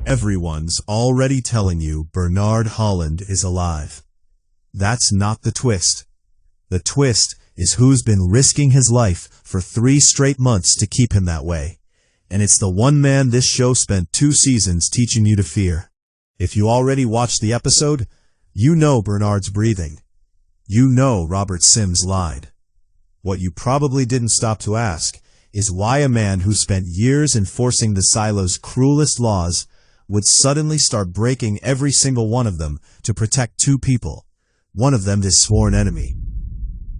Everyone's already telling you Bernard Holland is alive. That's not the twist. The twist is who's been risking his life for 3 straight months to keep him that way. And it's the one man this show spent 2 seasons teaching you to fear. If you already watched the episode, you know Bernard's breathing. You know Robert Sims lied. What you probably didn't stop to ask is why a man who spent years enforcing the silo's cruelest laws would suddenly start breaking every single one of them to protect 2 people, one of them his sworn enemy.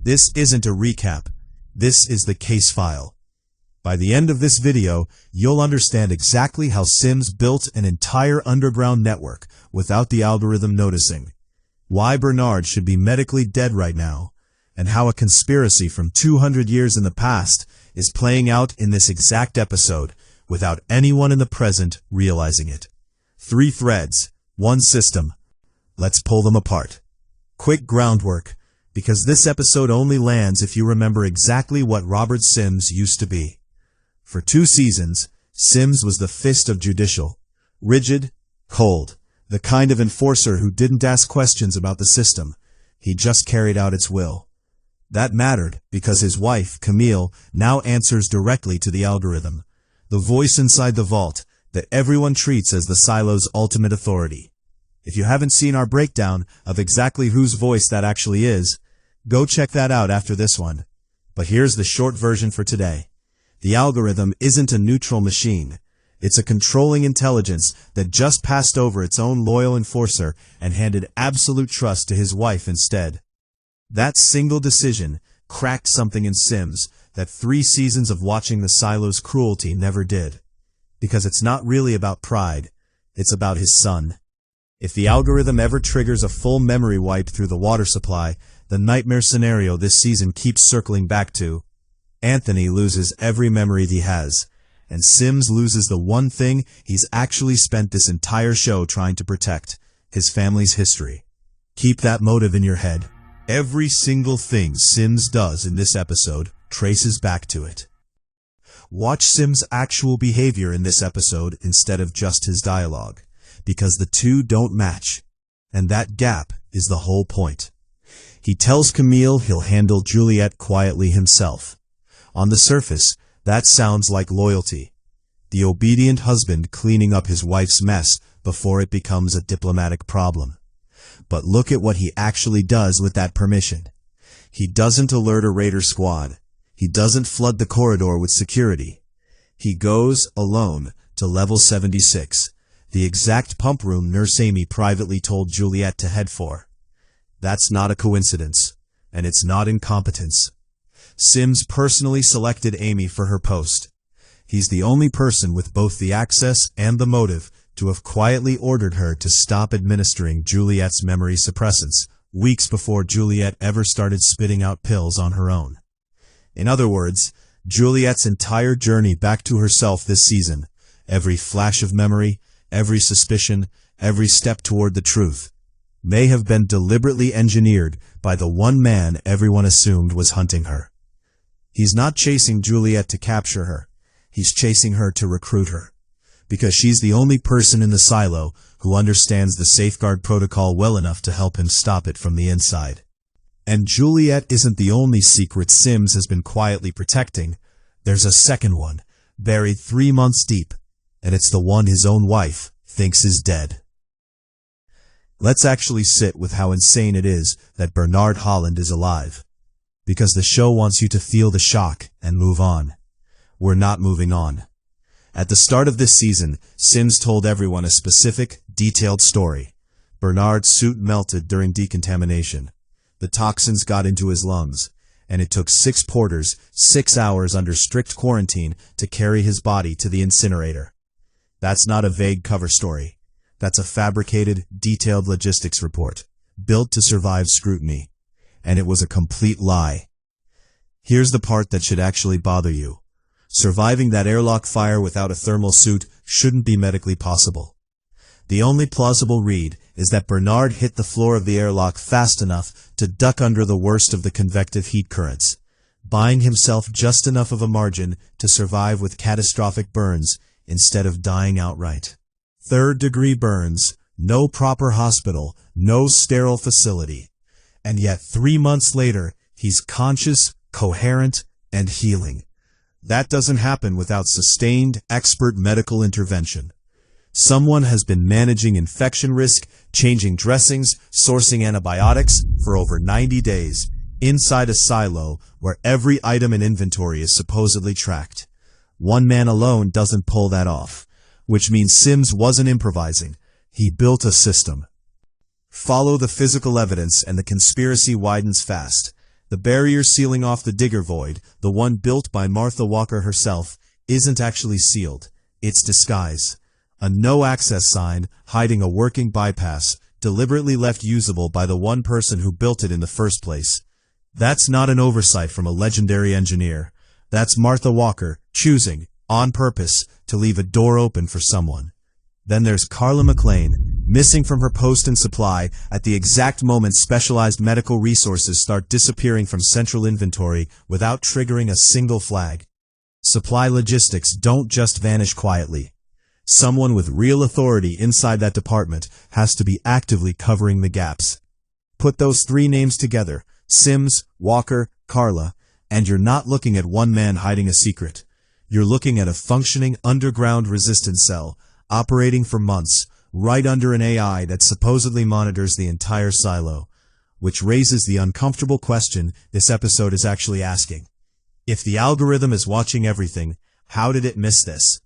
This isn't a recap. This is the case file. By the end of this video, you'll understand exactly how Sims built an entire underground network without the algorithm noticing, why Bernard should be medically dead right now, and how a conspiracy from 200 years in the past is playing out in this exact episode without anyone in the present realizing it. 3 threads, 1 system. Let's pull them apart. Quick groundwork, because this episode only lands if you remember exactly what Robert Sims used to be. For 2 seasons, Sims was the fist of Judicial. Rigid, cold, the kind of enforcer who didn't ask questions about the system. He just carried out its will. That mattered because his wife, Camille, now answers directly to the algorithm, the voice inside the vault that everyone treats as the silo's ultimate authority. If you haven't seen our breakdown of exactly whose voice that actually is, go check that out after this one. But here's the short version for today. The algorithm isn't a neutral machine. It's a controlling intelligence that just passed over its own loyal enforcer and handed absolute trust to his wife instead. That single decision cracked something in Sims that 3 seasons of watching the silo's cruelty never did. Because it's not really about pride, it's about his son. If the algorithm ever triggers a full memory wipe through the water supply, the nightmare scenario this season keeps circling back to, Anthony loses every memory he has, and Sims loses the one thing he's actually spent this entire show trying to protect, his family's history. Keep that motive in your head. Every single thing Sims does in this episode traces back to it. Watch Sims' actual behavior in this episode instead of just his dialogue, because the 2 don't match, and that gap is the whole point. He tells Camille he'll handle Juliette quietly himself. On the surface, that sounds like loyalty, the obedient husband cleaning up his wife's mess before it becomes a diplomatic problem. But look at what he actually does with that permission. He doesn't alert a raider squad. He doesn't flood the corridor with security. He goes, alone, to level 76, the exact pump room Nurse Amy privately told Juliette to head for. That's not a coincidence, and it's not incompetence. Sims personally selected Amy for her post. He's the only person with both the access and the motive to have quietly ordered her to stop administering Juliette's memory suppressants weeks before Juliette ever started spitting out pills on her own. In other words, Juliette's entire journey back to herself this season, every flash of memory, every suspicion, every step toward the truth, may have been deliberately engineered by the one man everyone assumed was hunting her. He's not chasing Juliette to capture her. He's chasing her to recruit her, because she's the only person in the silo who understands the safeguard protocol well enough to help him stop it from the inside. And Juliette isn't the only secret Sims has been quietly protecting. There's a second one, buried 3 months deep, and it's the one his own wife thinks is dead. Let's actually sit with how insane it is that Bernard Holland is alive. Because the show wants you to feel the shock and move on. We're not moving on. At the start of this season, Sims told everyone a specific, detailed story. Bernard's suit melted during decontamination. The toxins got into his lungs, and it took 6 porters 6 hours under strict quarantine to carry his body to the incinerator. That's not a vague cover story. That's a fabricated, detailed logistics report, built to survive scrutiny. And it was a complete lie. Here's the part that should actually bother you. Surviving that airlock fire without a thermal suit shouldn't be medically possible. The only plausible read is that Bernard hit the floor of the airlock fast enough to duck under the worst of the convective heat currents, buying himself just enough of a margin to survive with catastrophic burns instead of dying outright. third-degree burns, no proper hospital, no sterile facility. And yet 3 months later, he's conscious, coherent, and healing. That doesn't happen without sustained, expert medical intervention. Someone has been managing infection risk, changing dressings, sourcing antibiotics for over 90 days, inside a silo where every item in inventory is supposedly tracked. One man alone doesn't pull that off, which means Sims wasn't improvising. He built a system. Follow the physical evidence and the conspiracy widens fast. The barrier sealing off the digger void, the one built by Martha Walker herself, isn't actually sealed. It's disguise. A no-access sign hiding a working bypass, deliberately left usable by the one person who built it in the first place. That's not an oversight from a legendary engineer. That's Martha Walker choosing, on purpose, to leave a door open for someone. Then there's Carla McLean, missing from her post in supply at the exact moment specialized medical resources start disappearing from central inventory without triggering a single flag. Supply logistics don't just vanish quietly. Someone with real authority inside that department has to be actively covering the gaps. Put those 3 names together, Sims, Walker, Carla, and you're not looking at one man hiding a secret. You're looking at a functioning underground resistance cell, operating for months, right under an AI that supposedly monitors the entire silo, which raises the uncomfortable question this episode is actually asking. If the algorithm is watching everything, how did it miss this?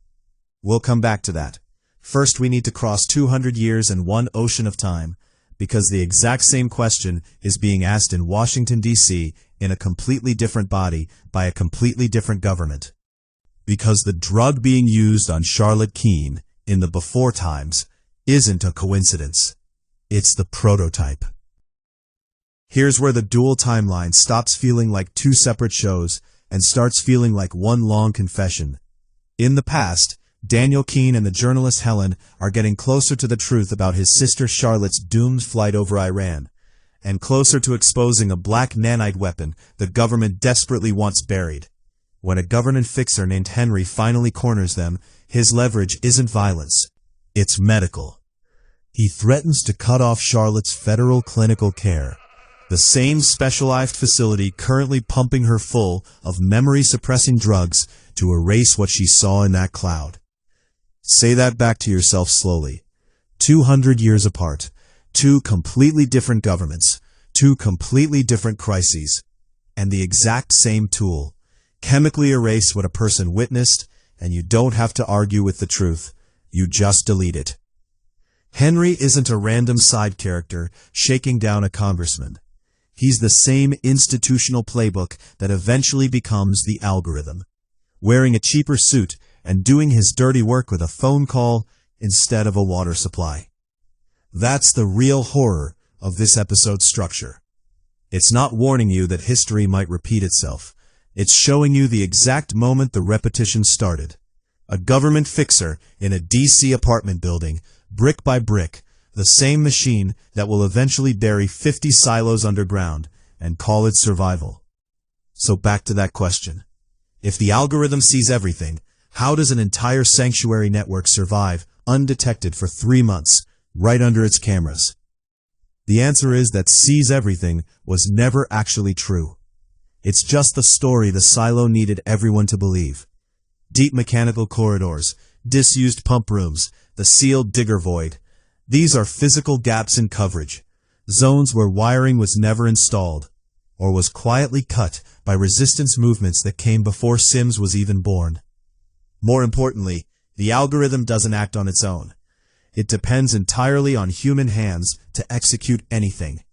We'll come back to that. First, we need to cross 200 years and 1 ocean of time, because the exact same question is being asked in Washington, D.C. in a completely different body by a completely different government. Because the drug being used on Charlotte Keene in the before times isn't a coincidence. It's the prototype. Here's where the dual timeline stops feeling like 2 separate shows and starts feeling like one long confession. In the past, Daniel Keene and the journalist Helen are getting closer to the truth about his sister Charlotte's doomed flight over Iran, and closer to exposing a black nanite weapon the government desperately wants buried. When a government fixer named Henry finally corners them, his leverage isn't violence, it's medical. He threatens to cut off Charlotte's federal clinical care, the same specialized facility currently pumping her full of memory-suppressing drugs to erase what she saw in that cloud. Say that back to yourself slowly. 200 years apart, 2 completely different governments, 2 completely different crises, and the exact same tool. Chemically erase what a person witnessed, and you don't have to argue with the truth. You just delete it. Henry isn't a random side character shaking down a congressman. He's the same institutional playbook that eventually becomes the algorithm, wearing a cheaper suit and doing his dirty work with a phone call instead of a water supply. That's the real horror of this episode's structure. It's not warning you that history might repeat itself. It's showing you the exact moment the repetition started. A government fixer in a D.C. apartment building, brick by brick, the same machine that will eventually bury 50 silos underground and call it survival. So back to that question. If the algorithm sees everything, how does an entire sanctuary network survive undetected for 3 months, right under its cameras? The answer is that sees everything was never actually true. It's just the story the silo needed everyone to believe. Deep mechanical corridors, disused pump rooms, the sealed digger void. These are physical gaps in coverage, zones where wiring was never installed, or was quietly cut by resistance movements that came before Sims was even born. More importantly, the algorithm doesn't act on its own. It depends entirely on human hands to execute anything.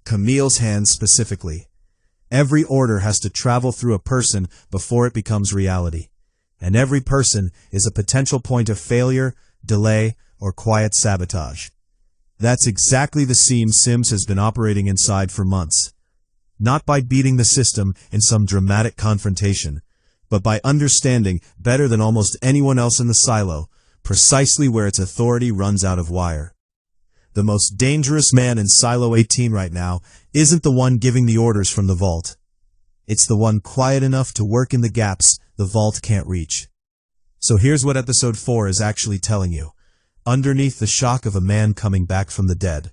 Camille's hands specifically. Every order has to travel through a person before it becomes reality. And every person is a potential point of failure, delay, or quiet sabotage. That's exactly the scene Sims has been operating inside for months. Not by beating the system in some dramatic confrontation, but by understanding better than almost anyone else in the silo precisely where its authority runs out of wire. The most dangerous man in Silo 18 right now isn't the one giving the orders from the vault. It's the one quiet enough to work in the gaps the vault can't reach. So here's what episode 4 is actually telling you. underneath the shock of a man coming back from the dead.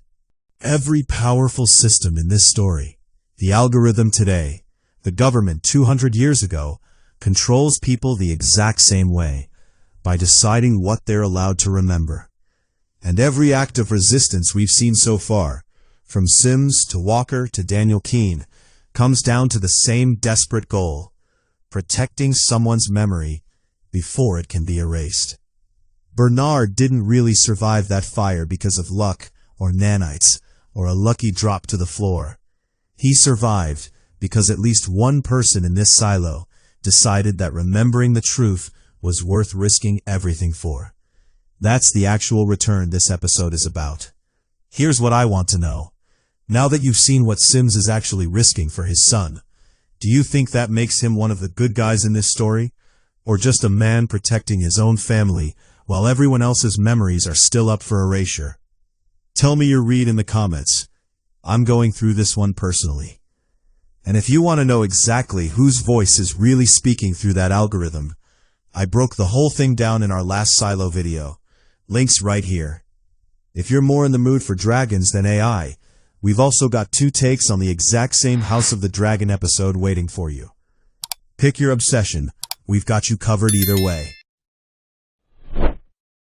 Every powerful system in this story, the algorithm today, the government 200 years ago, controls people the exact same way, by deciding what they're allowed to remember. And every act of resistance we've seen so far, from Sims to Walker to Daniel Keene, comes down to the same desperate goal: protecting someone's memory before it can be erased. Bernard didn't really survive that fire because of luck or nanites or a lucky drop to the floor. He survived because at least one person in this silo decided that remembering the truth was worth risking everything for. That's the actual return this episode is about. Here's what I want to know. Now that you've seen what Sims is actually risking for his son, do you think that makes him one of the good guys in this story? Or just a man protecting his own family while everyone else's memories are still up for erasure? Tell me your read in the comments. I'm going through this one personally. And if you want to know exactly whose voice is really speaking through that algorithm, I broke the whole thing down in our last Silo video. Links right here. If you're more in the mood for dragons than AI, we've also got 2 takes on the exact same House of the Dragon episode waiting for you. Pick your obsession. We've got you covered either way.